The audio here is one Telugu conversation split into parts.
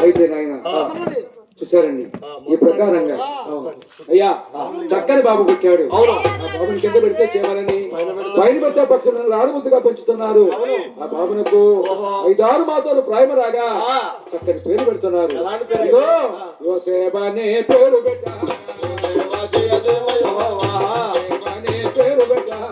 అయితే నాయన చూసారండి ఈ ప్రకారంగా అయ్యా చక్కని బాబు పుట్టాడు. ఆ బాబుని కింద పెడితే చేయాలని పైన పెట్టే పక్షులను ఆరుముద్దుగా పెంచుతున్నారు. ఆ బాబునకు 5-6 మాసాలు ప్రాయం రాగా చక్కని పేరు పెడుతున్నారు. ఇదిగో యోసేబనే పేరు పెట్టారు. పేరు పెట్టారు.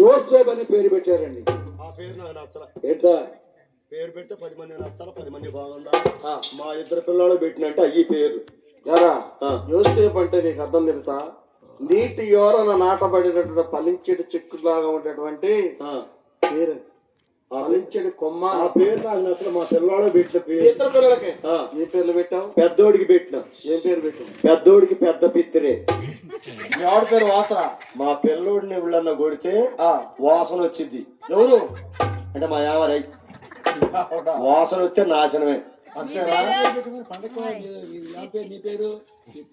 యోసేబని పేరు పెట్టారండి. ఆ పేరు నాకు నచ్చల. ఏంటా పేరు పెడితే 10 మంది నచ్చాల, 10 మంది బాగుందా. మా ఇద్దరు పిల్లలు పెట్టినట్టు అయ్యి పేరు యారా యోసేపు అంటే నీకు అర్థం తెలుసా? నీటి యోరన నాటబడినటువంటి పలించెడు చెక్కులాగా ఉండేటువంటి పేరు, పలించెడు కొమ్మ. ఆ పేరు నాకు నచ్చల. మా పిల్లలు పెట్టిన పేరు. ఇద్దరు పిల్లలకి ఏ పేర్లు పెట్టావు? పెద్దోడికి పెట్టిన. ఏం పేరు పెట్టావు? పెద్దోడికి పెద్ద పిత్తిరే. ఎవడి పేరు? వాసన. మా పిల్లోడిని ఎవళ్ళన్నా కొడితే వాసన వచ్చింది. ఎవరు అంటే మా యావరై వాసన వస్తే నాశనమే.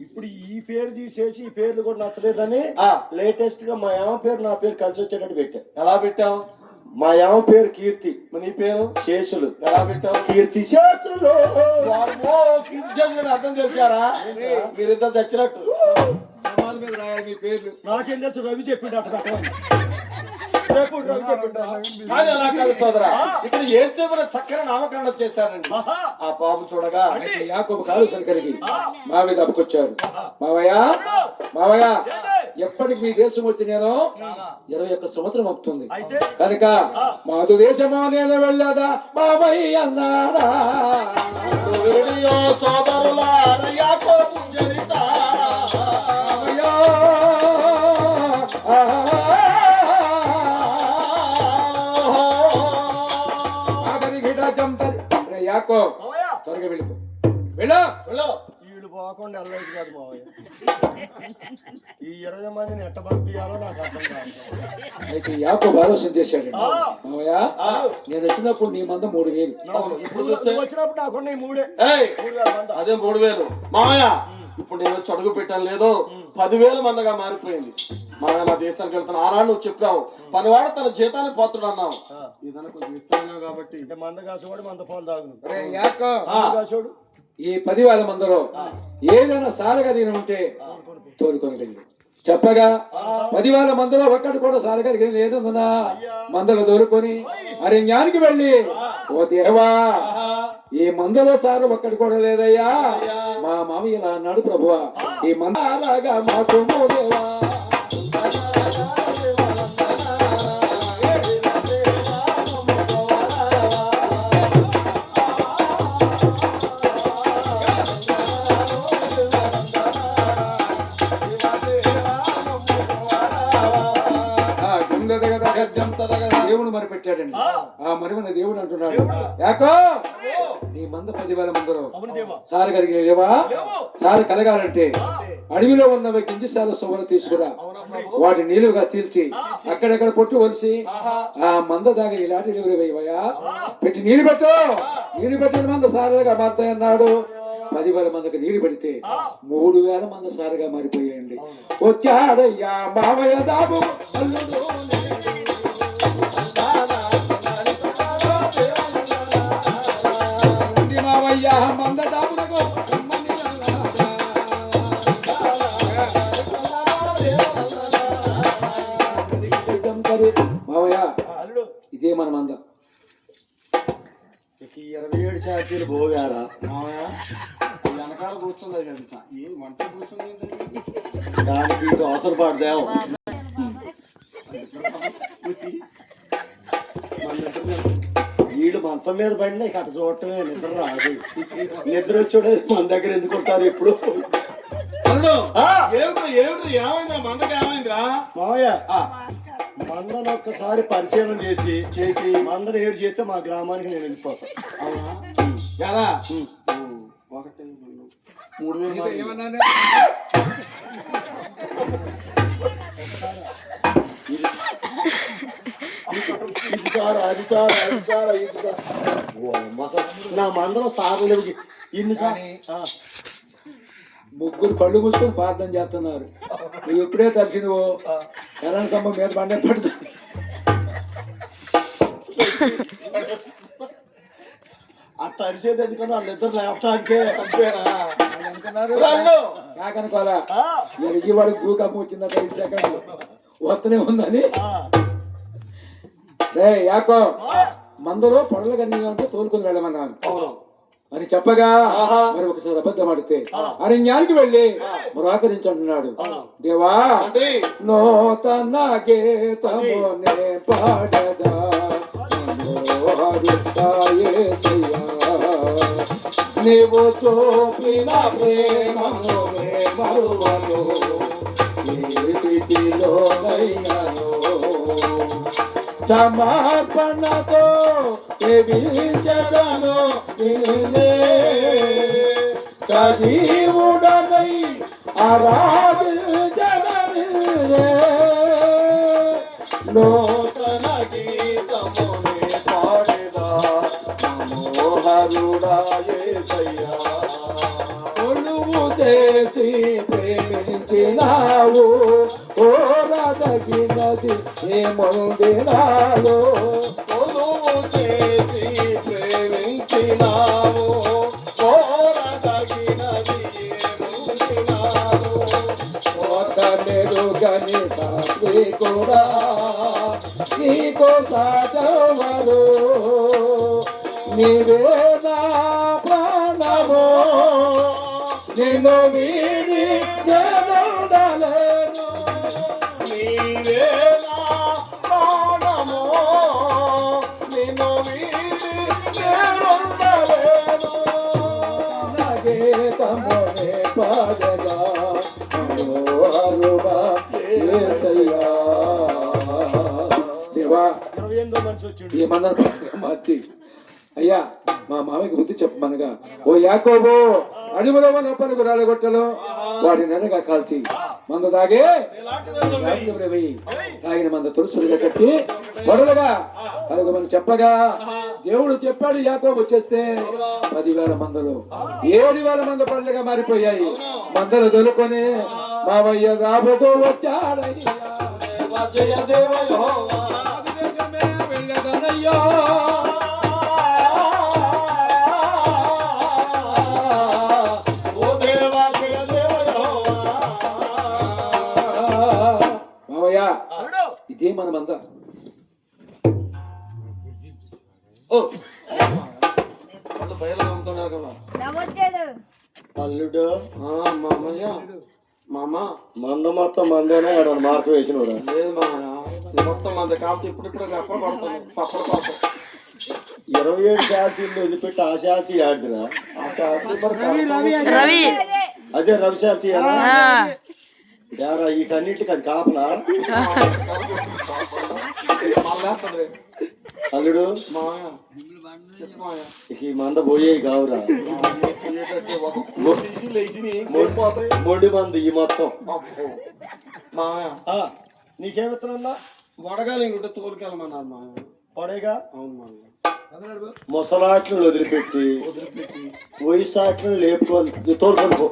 ఇప్పుడు ఈ పేరు తీసేసి ఈ పేర్లు కూడా నచ్చలేదని లేటెస్ట్ గా మా యామ పేరు నా పేరు కలిసి వచ్చేటట్టు పెట్టా. ఎలా పెట్టావు? మా యామ పేరు కీర్తి, నీ పేరు శేషులు. ఎలా పెట్టావు? కీర్తి శేషులు. అర్థం తెలిసారా? మీరిద్దరు చచ్చినట్టు మీ పేర్లు. నాకేం తెలుసు? రవి చెప్పిండు అట్లా రేపు రవి చెప్పిండు. కానీ అలా కాదు సోదరా, ఇక్కడ యేసేపును చక్కని నామకరణం చేశారండి. ఆ బాబు చూడగా యాకోబు కాలు సరికలిగి మావి దప్పుకొచ్చాడు. మావయ్య ఎప్పటికి మీ దేశం వచ్చి నేను 21 సంవత్సరం అవుతుంది కనుక మాదు దేశమో నేను వెళ్ళదా బాబాయ్ అన్నారా. సోదరులారా యాకోబు చరిత యాకో త్వరగా వెళ్ళిపో. వెళ్ళు. వీళ్ళు పోకుండా వెళ్ళలేదు కాదు మావయ్య. ఈ 20 మందిని ఎట్ట పంపించాలో నాకు అర్థం కాదు. అయితే యాకో ఆలోచన చేశాడు. మావయ్య నేను వచ్చినప్పుడు నీ మంద 3000. వచ్చినప్పుడు నాకున్న ఈ 3. అదే 3000 మావయ్య. ఇప్పుడు నేను వచ్చి అడుగు పెట్టాను లేదు 10,000 మందగా మారిపోయింది. మావయ్య నా దేశానికి వెళ్తాను. ఆనాడు నువ్వు చెప్పావు పనివాడు తన జీతాన్ని పాత్రుడు అన్నావు. ఇదన్నా కొంచెం ఇస్తున్నావు కాబట్టి మంద కాసేవాడు మంద పాలు తాగును. యాకో కాసేవాడు ఈ 10,000 మందిలో ఏదైనా సారగా ఉంటే తోలుకొని వెళ్ళి చెప్పగా 10,000 మందిలో ఒక్కటి కూడా సారగా లేదన్నా మందలు తోలుకొని అరణ్యానికి వెళ్ళి ఓ దేవా ఈ మందలో సారు ఒక్కటి కూడా లేదయ్యా. మా మామయ్య ఇలా అన్నాడు, ప్రభువా ఈ మందలాగా మాకు దేవా. దేవుడు మరి పెట్టాడండి. ఆ మరిమన దేవుడు అంటున్నాడు, యాకో నీ మంద 10,000 మందిలో సారు కలిగినవా? సారు కలగాలంటే అడవిలో ఉన్నవి కింజిసాల సొమ్ములు తీసుకురా, వాటి నీళ్లుగా తీల్చి అక్కడెక్కడ పొట్టు వలిసి ఆ మంద దాకా ఇలాంటి నీళ్ళు వేయవయా. పెట్టి నీళ్లు పెట్టు. నీళ్లు పెట్టిన మంద సారుగా మారుతాయన్నాడు. 10,000 మందికి నీళ్లు పెడితే 3,000 మంది సారుగా మారిపోయాయండి. వచ్చాడయ్యా మామయ్య దాబు మావయ్య మంద దాబులకు మావయ్య ఇదే మన మంద. 27 ఛార్జీలు పోగారా మావయ్య? వెనకాల కూర్చుంది కదా ఏం వంట కూర్చుంది దానికి ఇటు అవసరం పడదేమో. వీడు మంచం మీద పడినా ఇక అటు చూడటమే నిద్ర రాదు. నిద్ర వచ్చాడు మన దగ్గర ఎందుకుంటారు ఇప్పుడు. ఏమైందిరా మందకి? ఏమైందిరా మావయ్య మందను ఒక్కసారి పరిచయం చేసి మందను ఏడు చేస్తే మా గ్రామానికి నేను వెళ్ళిపోతాను. అవునా? 1 3,000 అది సార్ నా మందరం సార్లు ఇన్నిసార్లు ముగ్గురు కళ్ళు మూసుకొని ప్రార్థన చేస్తున్నారు. నువ్వు ఎప్పుడే తరిచి నువ్వు కరెంట్ స్తంభం మీద పండే పడుతుంది. అట్లా అరిసేది ఎందుకన్నా వాళ్ళిద్దరు లేపటానికే కాకనుకోవాలా ఈ వాడికి భూకంపం వచ్చిందా 5 సెకండ్లు వస్తూనే ఉందని. రే యాకో మందులో పొడలు కన్నీగా ఉంటే తోలుకొని వెళ్ళమన్నాను అని చెప్పగా మరి ఒకసారి అబద్ధం ఆడితే అరణ్యానికి వెళ్ళి మరాకరించుంటున్నాడు. దేవా నూతన గీతమునే పాడదా నీవు చూపిన ప్రేమను మరువను సమర్పణతో సేవించదను సజీవుడనై ఆరాధించదను నూతన గీతమునే పాడెదా మనోహరుడా యేసయ్యా కొలువు చేసి ప్రేమించినావు ఓరదగినది ఏముంది నాలో కొలువు చేసి ప్రేమించినావు ఓరదగినది ఏముంది నాలో ఓటమెరుగని సాత్వికుడా నీకు సాధవరు నీవే నా ప్రాణము నిన్ను వీడి జనుడలేను నీవే నా ప్రాణము నిన్ను వీడి జనుడలేను గీతమునే పాడగా మనోహరుడా యేసయ్యా. దేవా 28వ మనిషి వచ్చిండు. ఈ మందర మార్చి అయ్యా మా మామయ్యకి బుద్ధి చెప్పమనగా ఓ యాకోబు అడవిలో ఉన్న పనుకు రాలగొట్టలో వాడి నెనగా కాల్చి మంద తాగే తాగిన మంద తులసులుగా కట్టి వడలుగా అడుగుమని చెప్పగా దేవుడు చెప్పాడు యాకోబు వచ్చేస్తే 10,000 మందలు 7,000 మంది పనులుగా మారిపోయాయి. మందలు దొరుకొని మావయ్య రాబోతూ వచ్చాడయ్యా వెళ్ళదనయ్యా ఇదే మన మంద. అల్లుడు మామయ్య మామ మంద మొత్తం మందేనా మార్కు వేసిన లేదు మామయ్య మొత్తం మంద కాబట్టి ఇప్పుడు అప్పుడు పడుతుంది పప్పుడు పడతాం 27 శాతీలు వదిలిపెట్టి ఆ శాతి ఆడిరా రవి అదే రవి శాతి యారా వీటన్నిటికి అది కాపలా అల్లుడు ఇక ఈ మంద పోయేవి కావురా మొండి మంది ఈ మొత్తం నీకేమిస్తున్నా వడగాలి తోలుకెళ్ళమన్నారు మా పడేగా అవును మా ముసలాట్లను వదిలిపెట్టి వయసాట్లను లేపుకొని తోలుకొని పో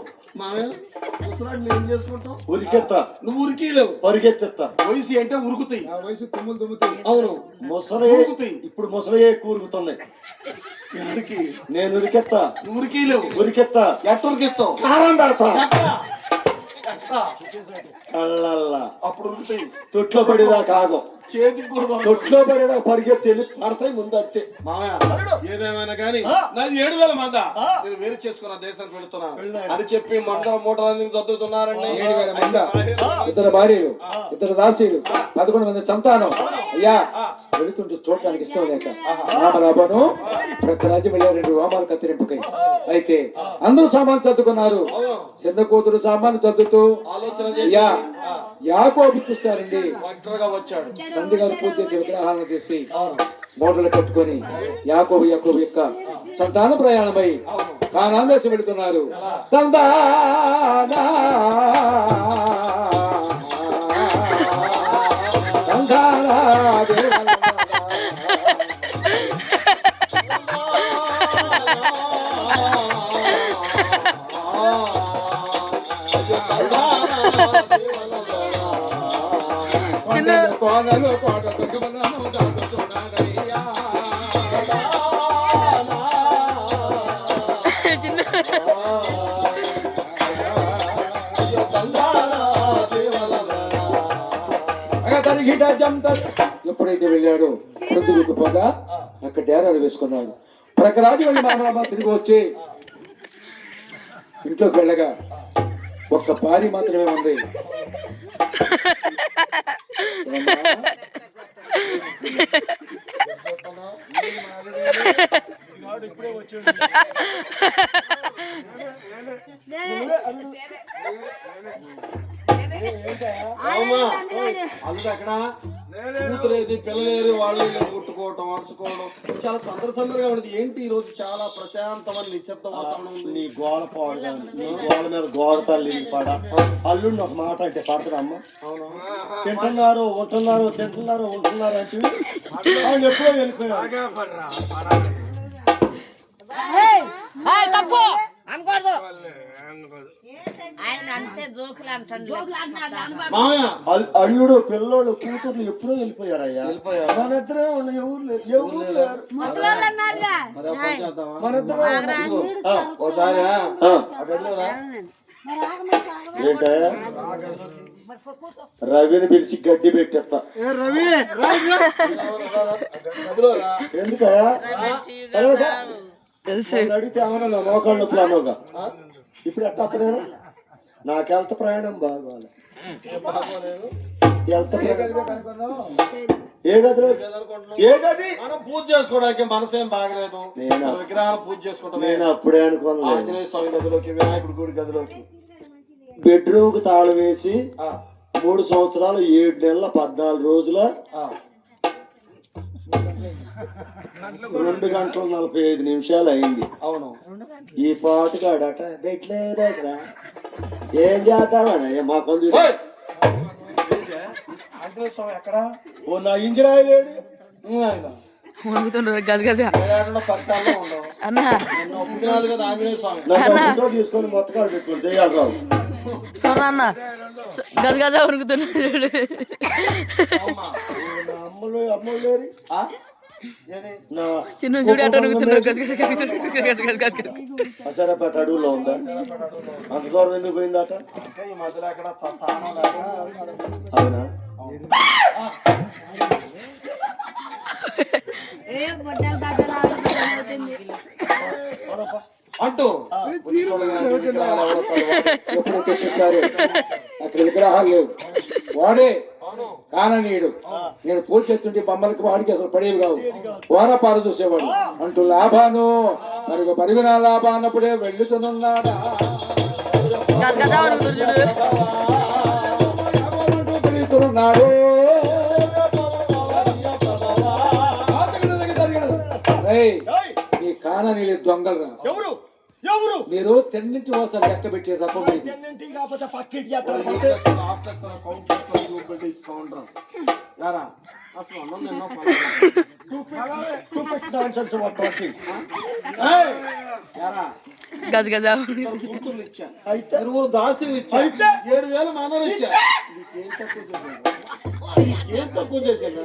ముసలాడు ఏం చేసుకుంటావు ఉరికెత్తా నువ్వు ఉరికిలేవు పరిగెత్తెత్తా వయసు అంటే ఉరుకుతాయి వయసు తుమ్ములు తుమ్ముతాయి. అవును ముసలే ఇప్పుడు ముసలే కూరుకుతున్నాయి నేను ఉరికెత్తా ఉరికిలేవు ఉరికెత్తా ఎట్ట ఉరికిస్తావు కారం పెడతా అల్లల్లా అప్పుడు ఉరుకుతాయి తొట్లో పడేదా కాగం చేతికి కూడా తొట్లో పడేదా పరిగెత్తి వెళ్ళి పడతాయి ముందు అంతే మామయ్య ఏదేమైనా కానీ నాది 7,000 మంద నేను వేరు చేసుకున్నా దేశానికి వెళుతున్నా అని చెప్పి మంద మూటలన్నీ చదువుతున్నారండి 7,000 మంది 2 భార్యలు 2 దాసీలు 11 మంది సంతానం. అయ్యా వెళుతుంటూ చూడటానికి ఇష్టం లేక రామరాబాను ప్రతి రాజ్యం వెళ్ళా 2 వామాలు కత్తిరింపుకై అయితే అందరూ సామాను చదువుకున్నారు. చిన్న కూతురు సామాను చదువుతూ ఆలోచన అయ్యా యాకోబు చూస్తారండి ఒంటరిగా వచ్చాడు తండ్రి గారు పూజ చేసి విగ్రహాలను చేసి మోటలు కట్టుకొని యాకోబు యొక్క సంతాన ప్రయాణమై కానాన్ దేశం వెళుతున్నారు. కోనలు కోట కుంకుమలను దాచుతున్నాడయ్యా. ఎప్పుడైతే వెళ్ళాడో పొద్దుగుకు పోగా అక్కడ డేరాలు వేసుకున్నాడు. ప్రకరాజు వెళ్ళి మామూలు తిరిగి వచ్చి ఇంట్లోకి వెళ్ళగా ఒక్క భార్య మాత్రమే ఉంది. అల్లుడు అక్కడ కూతురేది పిల్లలేరు వాళ్ళు కొట్టుకోవటం అరుచుకోవడం చాలా సందర్శంగా ఉండదు. ఏంటి ఈ రోజు చాలా ప్రశాంతమైన నిశ్శబ్ద వాతావరణం ఉంది. నీ గోడ పాడు నీ గోడ మీద గోడ తల్లి పడ అల్లుడిని ఒక మాట అంటే పడతారు అమ్మ. తింటున్నారు ఉంటున్నారు తింటున్నారు ఉంటున్నారు అంటే ఆయన ఎప్పుడో వెళ్ళిపోయారు. అల్లుడు పిల్లోడు కూతుర్లు ఎప్పుడో వెళ్ళిపోయారయ్యా. మన ఇద్దరే ఎవరు లేరు. ఒకసారి ఏంటయ్యా రవిని పిలిచి గడ్డి పెట్టేస్తా. ఎందుకయ్యా అడిగితే ఏమన్నా మోకాళ్ళ నొప్పులు అన్నావుగా. ఇప్పుడు ఎట్ట అప్పుడేనా నాకు హెల్త్ ప్రయాణం బాగోవాలి. ఏ గదిలో ఏ గది మనం పూజ చేసుకోవడానికి మనసేం బాగలేదు. విగ్రహాలు పూజ చేసుకోవడం నేను అప్పుడే అనుకోను. ఆంజనేయ స్వామి గదిలోకి వినాయకుడి గుడి గదిలోకి బెడ్రూమ్ కు తాళం వేసి 3 సంవత్సరాలు 7 నెలల 14 రోజుల 2 గంటల 45 నిమిషాలు అయింది. అవును ఈ పాటుగాడట బెట్లేదా ఏం చేద్దామని మాకు ఆంజనేయ స్వామి ఎక్కడ ఓ నా ఇంజిరాయి లేడు. తీసుకొని మొత్తకాడు పెట్టుకుని దెయ్యాలు రావు. సోనా గజ గజ ఉరుకుతున్నాడు. అమ్మలు అమ్మలు లేరు. చిన్న చూడు అటు ఉరుకుతున్నాడు. అసరపేట అడవులో ఉందా? అంత దూరం ఎందుకు పోయిందట? అవునా అంటూ అక్కడ విగ్రహాలు లేవు. వాడే కాననీయుడు. నేను పూజ చేస్తుంటే బొమ్మలకి వాడికి అసలు పడేవి కావు. వారపారు చూసేవాడు. అంటూ లాభాను మరొక పరివిన లాభాన్నప్పుడే వెళ్ళుతున్నాడా తిరుగుతున్నాడు. ఈ కాననీళ్ళు దొంగలు ఎవరు ఎవరు మీరు తెన్నింటి మోసాలు లెక్క పెట్టి తప్ప గజ గజ దాసులు ఇచ్చా 7,000 మందలు ఇచ్చా. ఏం తక్కువ చేశాను?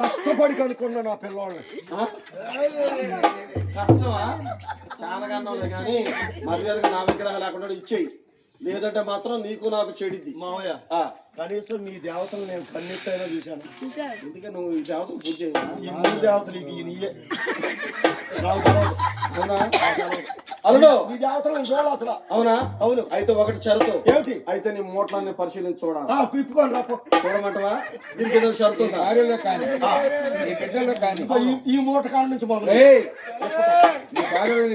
కష్టపడి కనుక్కున్నా నా పిల్లవాళ్ళని. కష్టమా చాలా కన్నా కానీ మర్యాదగా నా విగ్రహం లేకుండా ఇచ్చేయి. లేదంటే మాత్రం నీకు నాకు చెడిద్ది. మావయ్య కనీసం మీ దేవతలు నేను కన్నెత్తైనా చూశాను. ఎందుకంటే నువ్వు ఈ దేవతలు పూజ చేయాలి. ఈ 3 దేవతలు నీయే అల్లుడు ఈ దేవతలు నేను చూడాలి అసలు. అవునా? అవును. అయితే ఒకటి షరతు ఏమిటి? అయితే నీ మూటలన్నీ పరిశీలించి చూడాలి. ఇప్పుకోండి రాపో చూడమంటవా? దీనికి ఏదో షరతు ఉందా? ఈ మూట కాడ నుంచి మొదలు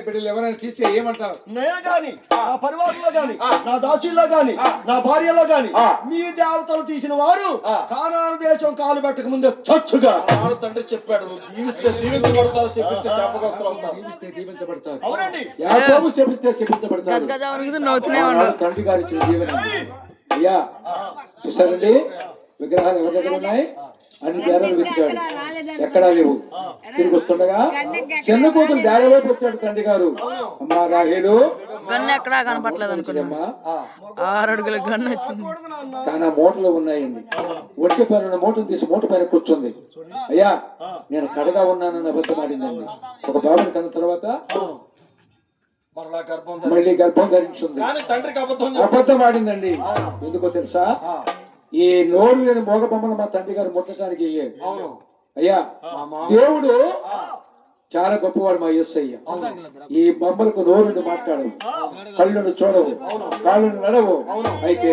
బిడ్డలు ఎవరైనా తీస్తే ఏమంటారు? నేను గాని నా పరివారంలో గాని నా దాసీల్లో గాని నా భార్యలో గాని మీ దేవతలు తీసిన వారు కానాను దేశం కాలు పెట్టక ముందే చచ్చుగా తండ్రి చెప్పాడు. దీవిస్తే దీవించబడతారు, చెప్పిస్తే చెప్పగలుగుతారు. దీవించబడతారు. అవునండి. యాకోబు శపిస్తే శపించబడతారు. తండ్రి గారి ఇచ్చిన దీవెన. అయ్యా చూసారండి విగ్రహాలు ఎవరి దగ్గర ఉన్నాయి? అన్ని తేడాలు వెతికాడు, ఎక్కడా లేవు. తిరిగి వస్తుండగా చిన్న కూతురు డాడీలోకి వచ్చాడు తండ్రి గారు. అమ్మా రాహేలు, గన్ను ఎక్కడా కనపట్లేదు అనుకున్నా. అమ్మా 6 అడుగుల గన్ను వచ్చింది. కానీ ఆ మూటలో ఉన్నాయండి. ఒంటి పైన మూటను తీసి మూట పైన కూర్చుంది. అయ్యా నేను కడగా ఉన్నానని అబద్ధం ఆడిందండి. ఒక బాబుని కన్న తర్వాత మరలా గర్భం మళ్ళీ గర్భం ధరించింది. కానీ తండ్రికి అబద్ధం అబద్ధం ఆడిందండి. ఎందుకో తెలుసా? ఈ నోరు లేని మోగ బొమ్మను మా తండ్రి గారు ముట్టడానికి అవును అయ్యా దేవుడు చాలా గొప్పవాడు మా యేసయ్య. ఈ బొమ్మలకు నోరుని మాట్లాడవు, కళ్ళను చూడవు, కాళ్ళను నడవు. అయితే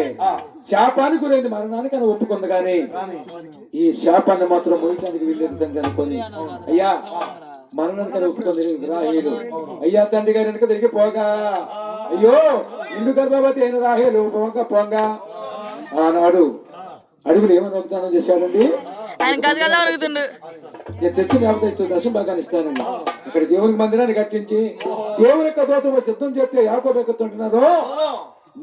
శాపానికి గురైంది, మరణానికి అని ఒప్పుకుంది. కానీ ఈ శాపాన్ని మాత్రం మోయటానికి వీళ్ళేంతంగా అనుకొని అయ్యా మరణానికి ఒప్పుకుంది రాహేలు. అయ్యా తండ్రి గారు వెనుక తిరిగి పోగా, అయ్యో ఇండు గర్భవతి అయిన రాహేలు పోగా ఆనాడు అడుగులు ఏమని వాగ్దానం చేశాడండి? ఆయన గజగజ వణుకుతుండు. నేను తెచ్చి లేకపోతే దశం భాగాన్ని ఇస్తానండి. ఇక్కడ దేవునికి మందిరాన్ని కట్టించి దేవుని యొక్క దూతము సిద్ధం చేస్తే యాకోబు ఎక్కుతుంటున్నారో